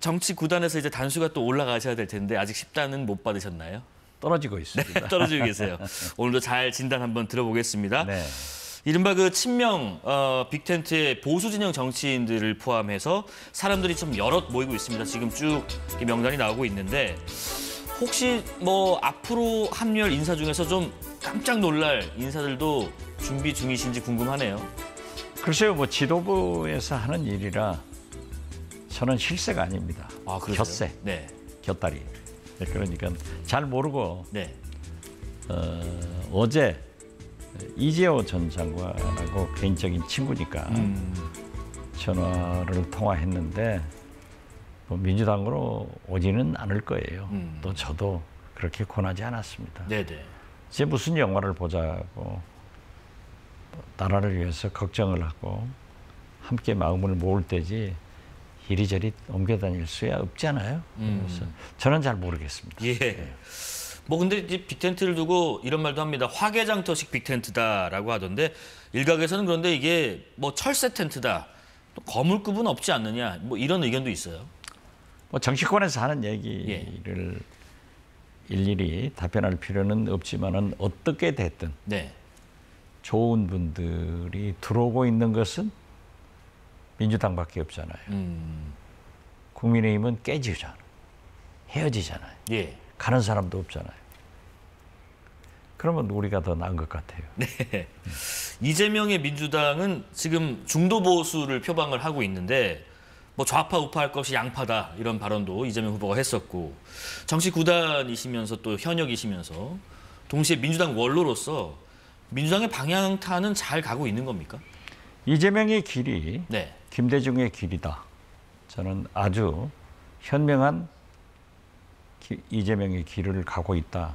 정치 구단에서 이제 단수가 또 올라가셔야 될 텐데 아직 10단은 못 받으셨나요? 떨어지고 있습니다. 네, 떨어지고 계세요. 오늘도 잘 진단 한번 들어보겠습니다. 네. 이른바 그 친명 빅텐트의 보수 진영 정치인들을 포함해서 사람들이 좀 여럿 모이고 있습니다. 지금 쭉 명단이 나오고 있는데 혹시 뭐 앞으로 합류할 인사 중에서 좀 깜짝 놀랄 인사들도 준비 중이신지 궁금하네요. 글쎄요, 뭐 지도부에서 하는 일이라 저는 실세가 아닙니다. 아, 그러세요? 곁세, 네. 곁다리. 그러니까 잘 모르고 네. 어제 이재호 전 장관하고 개인적인 친구니까 전화를 통화했는데 뭐 민주당으로 오지는 않을 거예요. 또 저도 그렇게 권하지 않았습니다. 네네. 이제 무슨 영화를 보자고 나라를 위해서 걱정을 하고 함께 마음을 모을 때지 이리저리 옮겨 다닐 수야 없잖아요. 그래서 저는 잘 모르겠습니다. 예. 뭐 근데 이제 빅텐트를 두고 이런 말도 합니다. 화개장터식 빅텐트다라고 하던데 일각에서는 그런데 이게 뭐 철새 텐트다, 또 거물급은 없지 않느냐, 뭐 이런 의견도 있어요. 뭐 정치권에서 하는 얘기를 일일이 답변할 필요는 없지만은 어떻게 됐든 네. 좋은 분들이 들어오고 있는 것은 민주당밖에 없잖아요. 국민의힘은 깨지잖아요. 헤어지잖아요. 예. 가는 사람도 없잖아요. 그러면 우리가 더 나은 것 같아요. 네. 이재명의 민주당은 지금 중도 보수를 표방을 하고 있는데 뭐 좌파 우파할 것 없이 양파다 이런 발언도 이재명 후보가 했었고 정치 구단이시면서 또 현역이시면서 동시에 민주당 원로로서 민주당의 방향타는 잘 가고 있는 겁니까? 이재명의 길이 네. 김대중의 길이다. 저는 아주 현명한 이재명의 길을 가고 있다.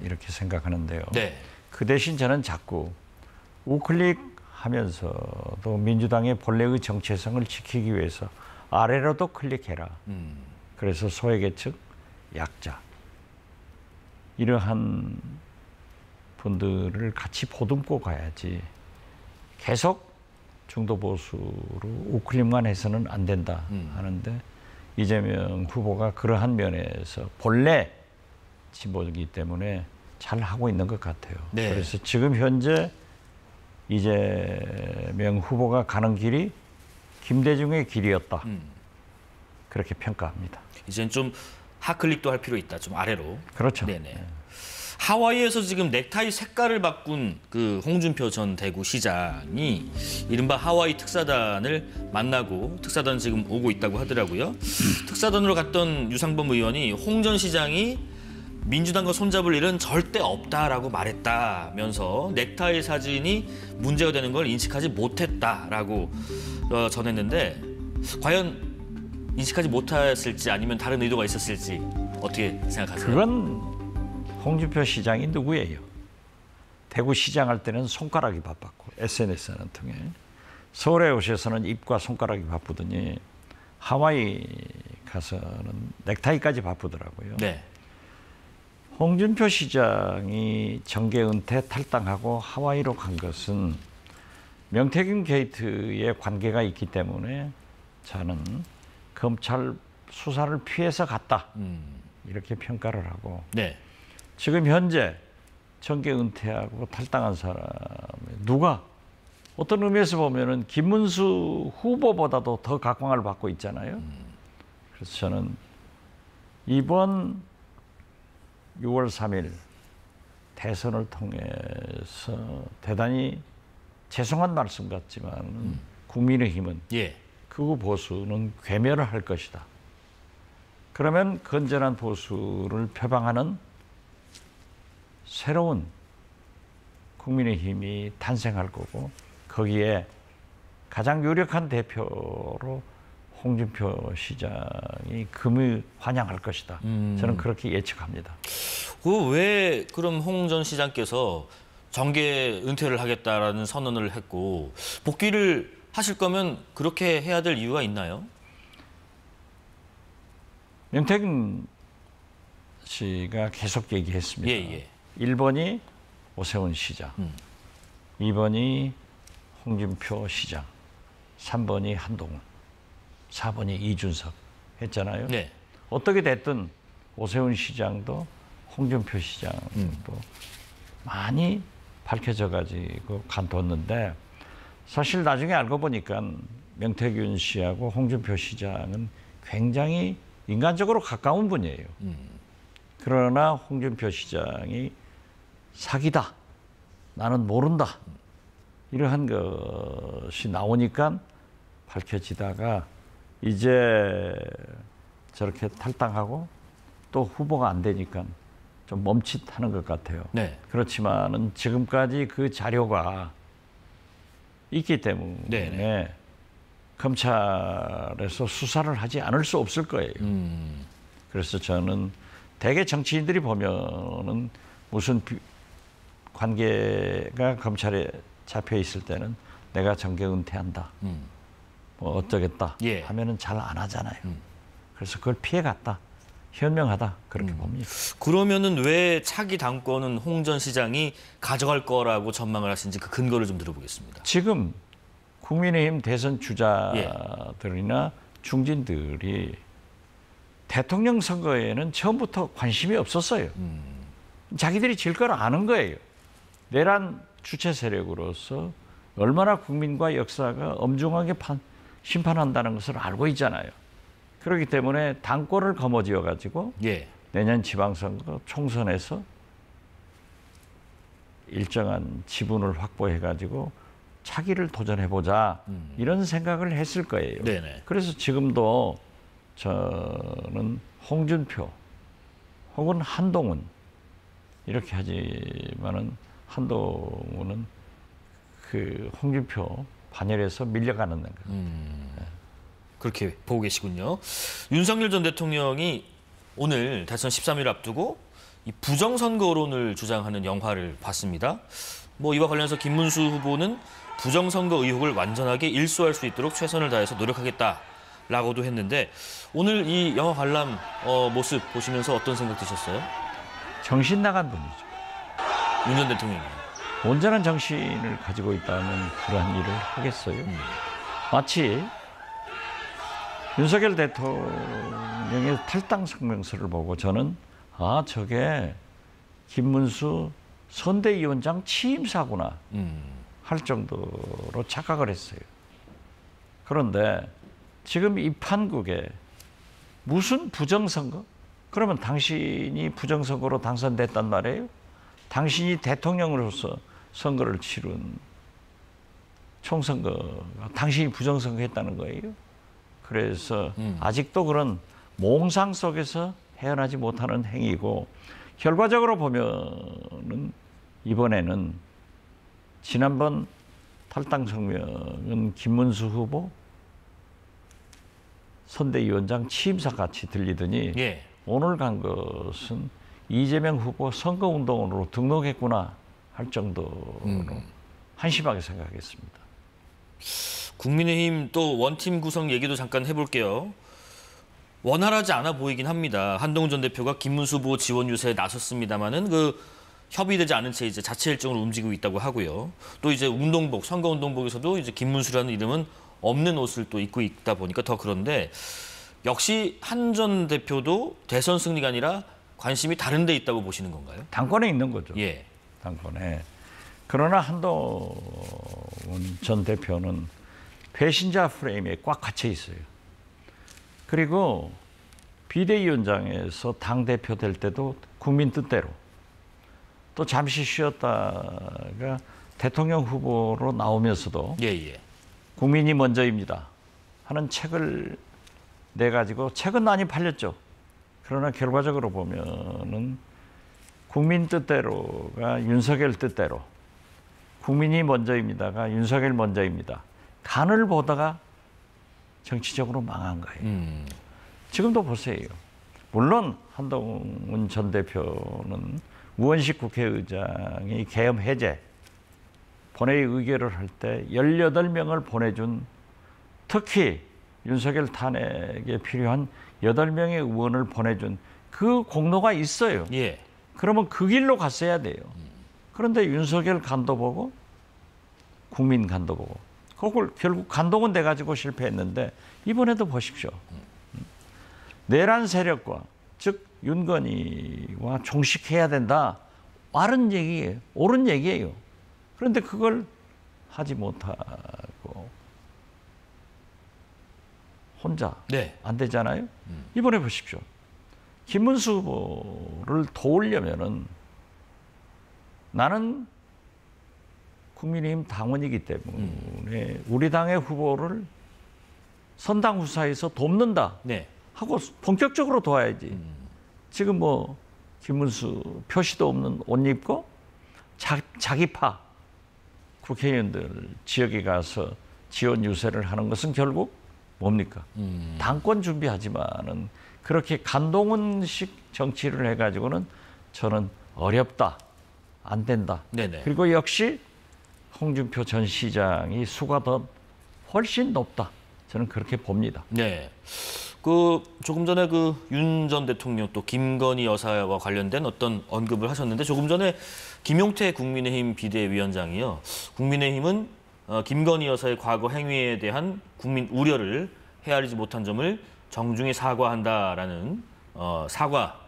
이렇게 생각하는데요. 네. 그 대신 저는 자꾸 우클릭하면서도 민주당의 본래의 정체성을 지키기 위해서 아래로도 클릭해라. 그래서 소외계층, 약자 이러한 분들을 같이 보듬고 가야지 계속 중도 보수로 우클릭만 해서는 안 된다 하는데 이재명 후보가 그러한 면에서 본래 진보이기 때문에 잘 하고 있는 것 같아요. 네. 그래서 지금 현재 이재명 후보가 가는 길이 김대중의 길이었다. 그렇게 평가합니다. 이제는 좀 하클릭도 할 필요 있다. 좀 아래로. 그렇죠. 네네. 하와이에서 지금 넥타이 색깔을 바꾼 그 홍준표 전 대구시장이 이른바 하와이 특사단을 만나고 특사단 지금 오고 있다고 하더라고요. 특사단으로 갔던 유상범 의원이 홍 전 시장이 민주당과 손잡을 일은 절대 없다라고 말했다면서 넥타이 사진이 문제가 되는 걸 인식하지 못했다라고 전했는데 과연 인식하지 못했을지 아니면 다른 의도가 있었을지 어떻게 생각하세요? 그건 홍준표 시장이 누구예요? 대구시장 할 때는 손가락이 바빴고 SNS는 통해 서울에 오셔서는 입과 손가락이 바쁘더니 하와이 가서는 넥타이까지 바쁘더라고요. 네. 홍준표 시장이 정계 은퇴 탈당하고 하와이로 간 것은 명태균 게이트에 관계가 있기 때문에 저는 검찰 수사를 피해서 갔다. 이렇게 평가를 하고 네. 지금 현재 정계 은퇴하고 탈당한 사람이 누가 어떤 의미에서 보면은 김문수 후보보다도 더 각광을 받고 있잖아요. 그래서 저는 이번 6월 3일 대선을 통해서 대단히 죄송한 말씀 같지만 국민의힘은 극우 보수는 괴멸을 할 것이다. 그러면 건전한 보수를 표방하는 새로운 국민의힘이 탄생할 거고 거기에 가장 유력한 대표로 홍준표 시장이 금을 환영할 것이다. 저는 그렇게 예측합니다. 그 왜 그럼 홍 전 시장께서 정계 은퇴를 하겠다라는 선언을 했고 복귀를 하실 거면 그렇게 해야 될 이유가 있나요? 명태균 씨가 계속 얘기했습니다. 1번이 오세훈 시장, 2번이 홍준표 시장, 3번이 한동훈, 4번이 이준석 했잖아요. 네. 어떻게 됐든 오세훈 시장도 홍준표 시장도 많이 밝혀져 가지고 간뒀는데 사실 나중에 알고 보니까 명태균 씨하고 홍준표 시장은 굉장히 인간적으로 가까운 분이에요. 그러나 홍준표 시장이 사기다. 나는 모른다. 이러한 것이 나오니까 밝혀지다가 이제 저렇게 탈당하고 또 후보가 안 되니까 좀 멈칫하는 것 같아요. 네. 그렇지만은 지금까지 그 자료가 있기 때문에 네네. 검찰에서 수사를 하지 않을 수 없을 거예요. 그래서 저는 대개 정치인들이 보면은 무슨 관계가 검찰에 잡혀 있을 때는 내가 정계 은퇴한다. 뭐 어쩌겠다 예. 하면은 잘 안 하잖아요. 그래서 그걸 피해갔다. 현명하다. 그렇게 봅니다. 그러면은 왜 차기 당권은 홍 전 시장이 가져갈 거라고 전망을 하신지 그 근거를 좀 들어보겠습니다. 지금 국민의힘 대선 주자들이나 중진들이 대통령 선거에는 처음부터 관심이 없었어요. 자기들이 질 걸 아는 거예요. 내란 주체 세력으로서 얼마나 국민과 역사가 엄중하게 심판한다는 것을 알고 있잖아요. 그렇기 때문에 당권을 거머쥐어 가지고 예. 내년 지방선거 총선에서 일정한 지분을 확보해 가지고 차기를 도전해 보자 이런 생각을 했을 거예요. 네네. 그래서 지금도 저는 홍준표 혹은 한동훈 이렇게 하지만은 한동훈은 그 홍준표 반열에서 밀려가는 거. 그렇게 보고 계시군요. 윤석열 전 대통령이 오늘 대선 13일 앞두고 이 부정선거론을 주장하는 영화를 봤습니다. 뭐 이와 관련해서 김문수 후보는 부정선거 의혹을 완전하게 일소할 수 있도록 최선을 다해서 노력하겠다라고도 했는데 오늘 이 영화 관람 모습 보시면서 어떤 생각 드셨어요? 정신 나간 분이죠. 윤 전 대통령이. 온전한 정신을 가지고 있다면 그러한 일을 하겠어요. 마치 윤석열 대통령의 탈당 성명서를 보고 저는 저게 김문수 선대위원장 취임사구나 할 정도로 착각을 했어요. 그런데 지금 이 판국에 무슨 부정선거? 그러면 당신이 부정선거로 당선됐단 말이에요? 당신이 대통령으로서 선거를 치른 총선거가 당신이 부정선거 했다는 거예요? 그래서 아직도 그런 몽상 속에서 헤어나지 못하는 행위고 결과적으로 보면은 이번에는 지난번 탈당 성명은 김문수 후보 선대위원장 취임사 같이 들리더니 예. 오늘 간 것은 이재명 후보 선거운동으로 등록했구나 할 정도로 한심하게 생각했습니다. 국민의힘 또 원팀 구성 얘기도 잠깐 해볼게요. 원활하지 않아 보이긴 합니다. 한동훈 전 대표가 김문수 후보 지원 유세에 나섰습니다만은 그 협의되지 않은 채 이제 자체 일정으로 움직이고 있다고 하고요. 또 이제 운동복, 선거 운동복에서도 이제 김문수라는 이름은 없는 옷을 또 입고 있다 보니까 더 그런데 역시 한 전 대표도 대선 승리가 아니라 관심이 다른 데 있다고 보시는 건가요? 당권에 있는 거죠. 예. 당권에. 그러나 한동훈 전 대표는 배신자 프레임에 꽉 갇혀 있어요. 그리고 비대위원장에서 당대표 될 때도 국민 뜻대로 또 잠시 쉬었다가 대통령 후보로 나오면서도 예. 국민이 먼저입니다 하는 책을 내가지고 책은 많이 팔렸죠. 그러나 결과적으로 보면은 국민 뜻대로가 윤석열 뜻대로 국민이 먼저입니다가 윤석열 먼저입니다. 간을 보다가 정치적으로 망한 거예요. 지금도 보세요. 물론 한동훈 전 대표는 우원식 국회의장이 계엄 해제 본회의 의결을 할 때 18명을 보내준 특히 윤석열 탄핵에 필요한 8명의 의원을 보내준 그 공로가 있어요. 예. 그러면 그 길로 갔어야 돼요. 그런데 윤석열 간도 보고 국민 간도 보고 그걸 결국 간동은 돼가지고 실패했는데 이번에도 보십시오. 내란 세력과 즉 윤건이와 종식해야 된다. 옳은 얘기예요. 옳은 얘기예요. 그런데 그걸 하지 못하고 혼자 네. 안 되잖아요. 이번에 보십시오. 김문수 후보를 도우려면은 나는 국민의힘 당원이기 때문에 우리 당의 후보를 선당 후사에서 돕는다 네. 하고 본격적으로 도와야지. 지금 뭐 김문수 표시도 없는 옷 입고 자기파 국회의원들 지역에 가서 지원 유세를 하는 것은 결국 뭡니까? 당권 준비하지만은 그렇게 간동은식 정치를 해가지고는 저는 어렵다, 안 된다. 네네. 그리고 역시 홍준표 전 시장이 수가 더 훨씬 높다. 저는 그렇게 봅니다. 네. 그 조금 전에 그 윤 전 대통령 또 김건희 여사와 관련된 어떤 언급을 하셨는데 조금 전에 김용태 국민의힘 비대위원장이요. 국민의힘은 김건희 여사의 과거 행위에 대한 국민 우려를 헤아리지 못한 점을 정중히 사과한다라는 사과가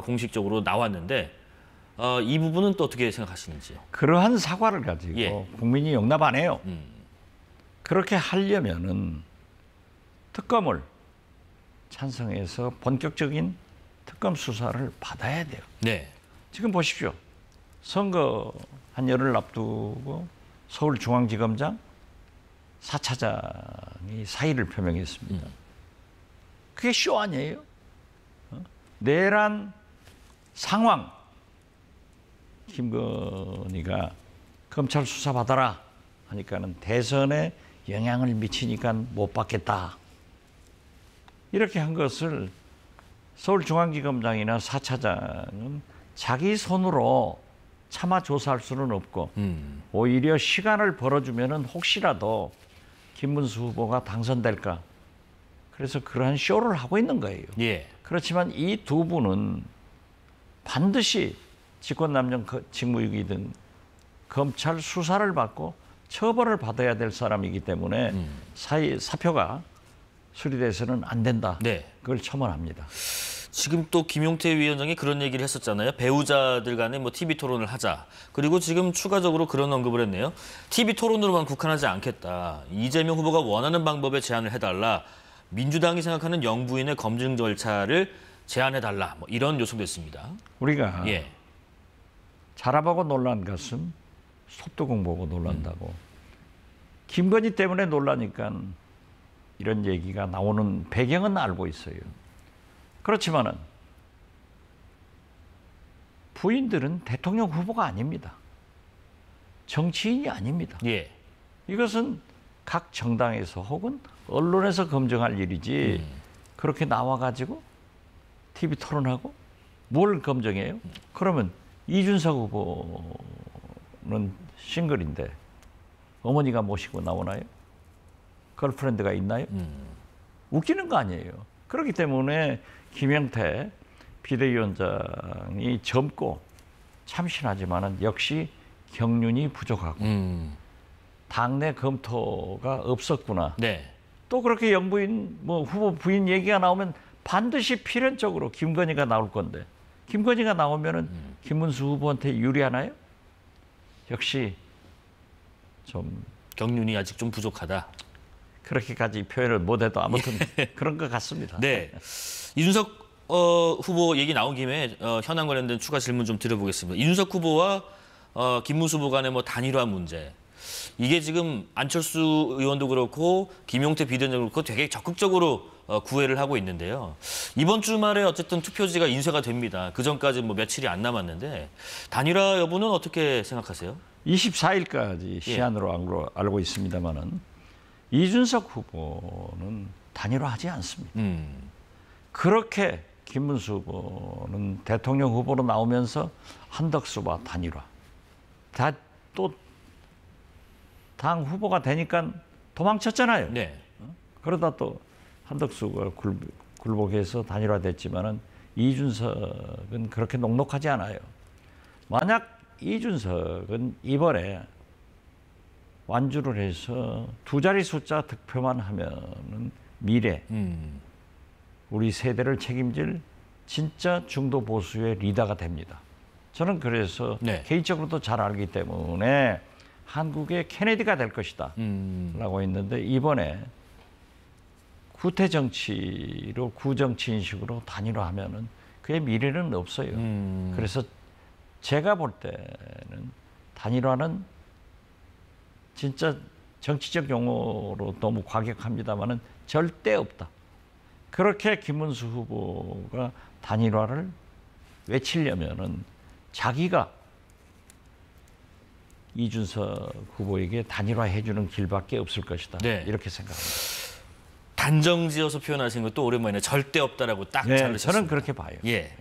공식적으로 나왔는데 이 부분은 또 어떻게 생각하시는지요? 그러한 사과를 가지고 예. 국민이 용납 안 해요. 그렇게 하려면은 특검을 찬성해서 본격적인 특검 수사를 받아야 돼요. 네. 지금 보십시오. 선거 한 열흘 앞두고 서울중앙지검장 4차장이 사의를 표명했습니다. 그게 쇼 아니에요? 내란 상황 김건희가 검찰 수사 받아라 하니까는 대선에 영향을 미치니까 못 받겠다. 이렇게 한 것을 서울중앙지검장이나 4차장은 자기 손으로 차마 조사할 수는 없고 오히려 시간을 벌어주면은 혹시라도 김문수 후보가 당선될까. 그래서 그러한 쇼를 하고 있는 거예요. 예. 그렇지만 이 두 분은 반드시 직권남용 직무유기든 검찰 수사를 받고 처벌을 받아야 될 사람이기 때문에 사표가 수리돼서는 안 된다. 네. 그걸 첨언합니다. 지금 또 김용태 위원장이 그런 얘기를 했었잖아요. 배우자들 간에 뭐 TV 토론을 하자. 그리고 지금 추가적으로 그런 언급을 했네요. TV 토론으로만 국한하지 않겠다. 이재명 후보가 원하는 방법에 제안을 해달라. 민주당이 생각하는 영부인의 검증 절차를 제안해달라. 뭐 이런 요청도 했습니다. 우리가 예. 자라보고 놀란 것은 소뚜껑 보고 놀란다고. 김건희 때문에 놀라니까 이런 얘기가 나오는 배경은 알고 있어요. 그렇지만은 부인들은 대통령 후보가 아닙니다. 정치인이 아닙니다. 예. 이것은 각 정당에서 혹은 언론에서 검증할 일이지 그렇게 나와가지고 TV 토론하고 뭘 검증해요? 그러면 이준석 후보는 싱글인데 어머니가 모시고 나오나요? 걸프렌드가 있나요? 웃기는 거 아니에요. 그렇기 때문에 김영태 비대위원장이 젊고 참신하지만은 역시 경륜이 부족하고 당내 검토가 없었구나. 네. 또 그렇게 영부인 뭐 후보 부인 얘기가 나오면 반드시 필연적으로 김건희가 나올 건데 김건희가 나오면은 김문수 후보한테 유리하나요? 역시 좀 경륜이 아직 좀 부족하다. 그렇게까지 표현을 못해도 아무튼 그런 것 같습니다. 네. 이준석 후보 얘기 나온 김에 현안 관련된 추가 질문 좀 드려보겠습니다. 이준석 후보와 김문수 후보 간의 뭐 단일화 문제. 이게 지금 안철수 의원도 그렇고 김용태 비대위원장도 그렇고 되게 적극적으로 구애를 하고 있는데요. 이번 주말에 어쨌든 투표지가 인쇄가 됩니다. 그 전까지 뭐 며칠이 안 남았는데 단일화 여부는 어떻게 생각하세요? 24일까지 시한으로 알고 있습니다만은 이준석 후보는 단일화하지 않습니다. 그렇게 김문수 후보는 대통령 후보로 나오면서 한덕수와 단일화. 또 당 후보가 되니까 도망쳤잖아요. 네. 그러다 또 한덕수가 굴복해서 단일화됐지만은 이준석은 그렇게 녹록하지 않아요. 만약 이준석은 이번에 완주를 해서 두 자리 숫자 득표만 하면은 미래 우리 세대를 책임질 진짜 중도 보수의 리더가 됩니다. 저는 그래서 네. 개인적으로도 잘 알기 때문에 한국의 케네디가 될 것이다 라고 했는데 이번에 구태 정치로 구정치 인식으로 단일화하면은 그의 미래는 없어요. 그래서 제가 볼 때는 단일화는 진짜 정치적 용어로 너무 과격합니다만은 절대 없다. 그렇게 김문수 후보가 단일화를 외치려면은 자기가 이준석 후보에게 단일화해주는 길밖에 없을 것이다. 네. 이렇게 생각합니다. 단정지어서 표현하신 것도 오랜만에 절대 없다라고 딱 네, 잘르셨습니다. 저는 그렇게 봐요. 예.